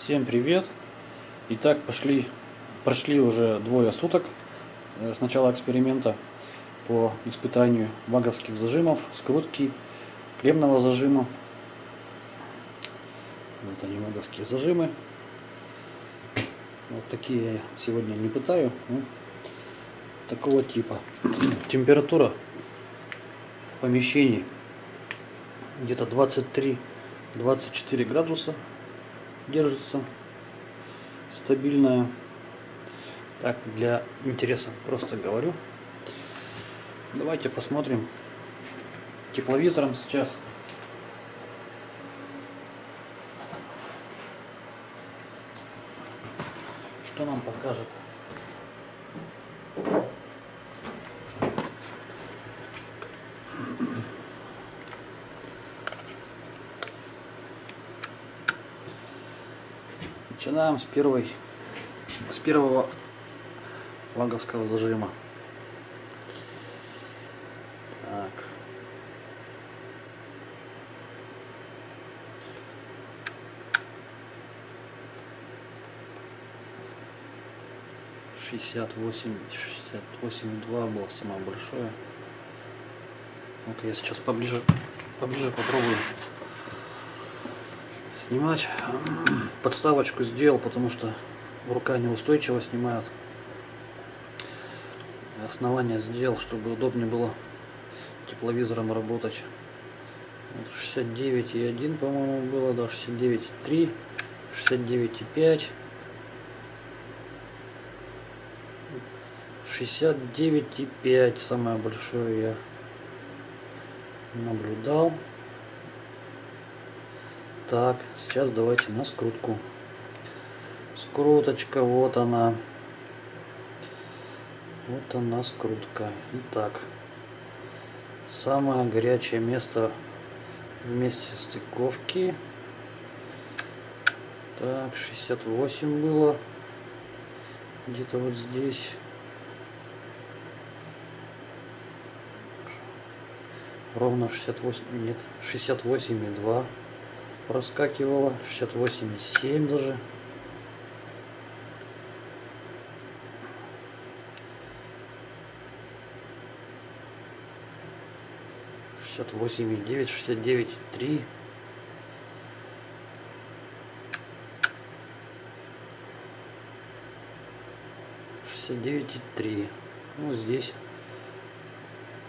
Всем привет! Итак, прошли уже двое суток с начала эксперимента по испытанию ваговских зажимов, скрутки, клеммного зажима. Вот они, ваговские зажимы. Вот такие я сегодня не пытаю. Такого типа. Температура в помещении где-то 23-24 градуса. Держится стабильная. Так, для интереса просто говорю. Давайте посмотрим тепловизором сейчас. Что нам покажет. Начинаем с первого ваговского зажима. Так. Шестьдесят восемь и 2 было самое большое. Ну-ка, я сейчас поближе попробую снимать. Подставочку сделал, потому что рука неустойчиво снимает. Основание сделал, чтобы удобнее было тепловизором работать. 69,1, по-моему, было, да, 69,3, 69,5, 69,5 самое большое я наблюдал. Так, сейчас давайте на скрутку. Скруточка, вот она. Вот она, скрутка. Итак, самое горячее место в месте стыковки. Так, 68 было. Где-то вот здесь. Ровно 68, нет, 68,2 проскакивало, 68,7 даже. 68,9, 69,3. 69,3. Ну, здесь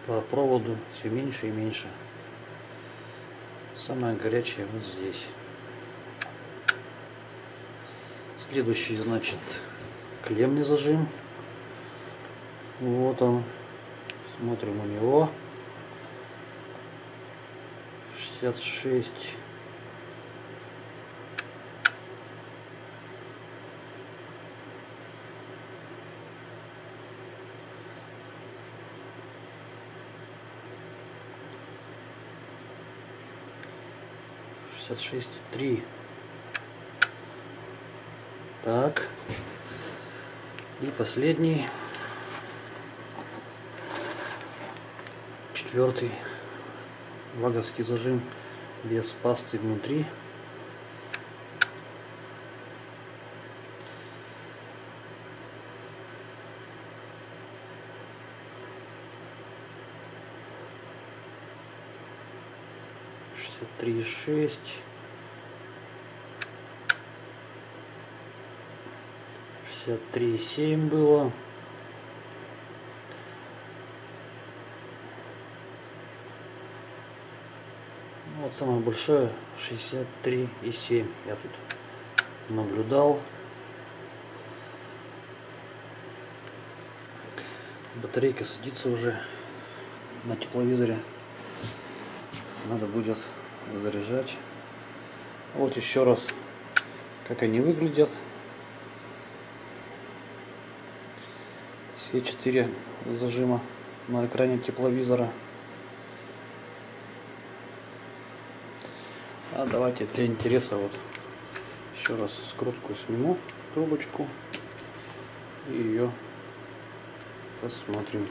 по проводу все меньше и меньше. Самое горячее вот здесь. Следующий, значит, клеммный зажим. Вот он. Смотрим у него. 66. Шесть 3. Так. И последний. Четвертый ваговский зажим без пасты внутри. Три 6, 63,7 было. Вот самое большое 63,7 я тут наблюдал. Батарейка садится уже на тепловизоре. Надо будет заряжать. Вот еще раз, как они выглядят. Все 4 зажима на экране тепловизора. А давайте для интереса вот еще раз скрутку сниму, трубочку, и ее посмотрим.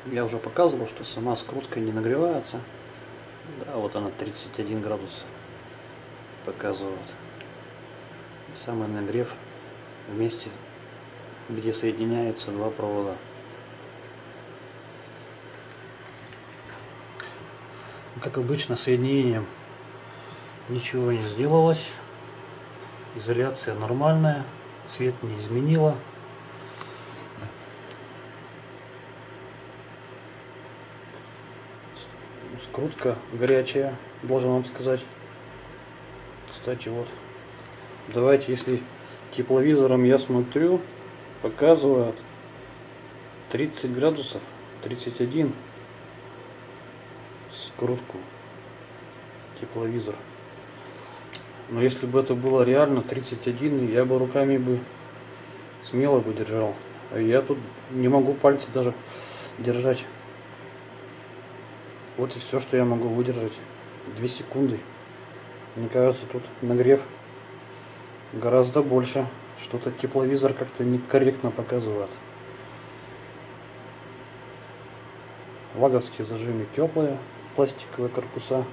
Я уже показывал, что сама скрутка не нагревается. Да, вот она 31 градус. показывают. Самый нагрев в месте, где соединяются два провода. Как обычно, соединением ничего не сделалось. Изоляция нормальная, цвет не изменила. Скрутка горячая, должен вам сказать. Кстати, вот, давайте, если тепловизором я смотрю, показывает 30 градусов, 31 скрутку тепловизор. Но если бы это было реально 31, я бы руками бы смело бы держал. А я тут не могу пальцы даже держать. Вот и все, что я могу выдержать. 2 секунды. Мне кажется, тут нагрев гораздо больше. Что-то тепловизор как-то некорректно показывает. Ваговские зажимы теплые, пластиковые корпуса.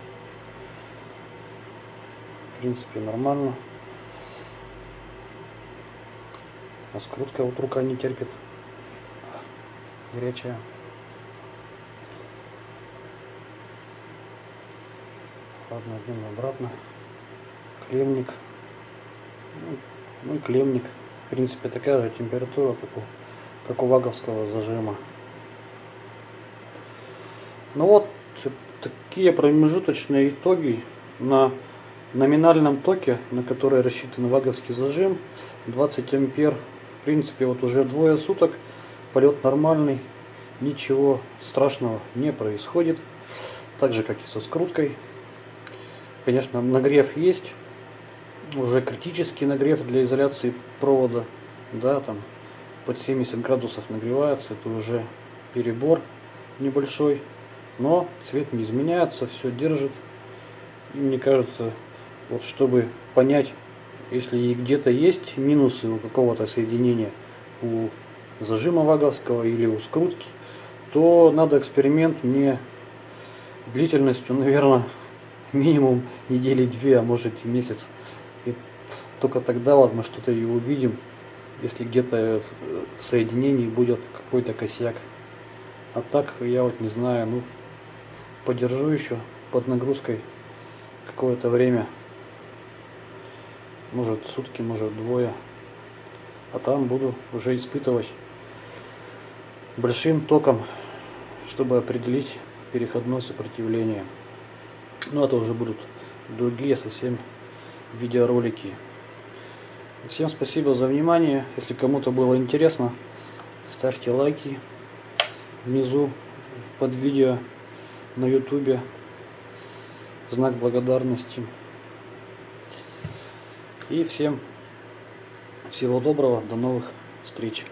В принципе, нормально. А скрутка вот рука не терпит. Горячая. Ладно, одним обратно. Клемник. Ну и клемник. В принципе, такая же температура, как у ваговского зажима. Ну вот, такие промежуточные итоги на номинальном токе, на который рассчитан ваговский зажим. 20 ампер. В принципе, вот уже 2 суток. Полет нормальный. Ничего страшного не происходит. Так же, как и со скруткой. Конечно, нагрев есть. Уже критический нагрев для изоляции провода. Да, там под 70 градусов нагревается. Это уже перебор небольшой. Но цвет не изменяется, все держит. И мне кажется, вот чтобы понять, если и где-то есть минусы у какого-то соединения, у зажима ваговского или у скрутки, то надо эксперимент мне длительностью, наверное, минимум недели 2, а может и месяц. И только тогда вот мы что-то и увидим, если где-то в соединении будет какой-то косяк. А так я вот не знаю, ну подержу еще под нагрузкой какое-то время. Может сутки, может 2. А там буду уже испытывать большим током, чтобы определить переходное сопротивление. Ну это уже будут другие совсем видеоролики. Всем спасибо за внимание. Если кому-то было интересно, ставьте лайки внизу под видео на YouTube. Знак благодарности. И всем всего доброго, до новых встреч.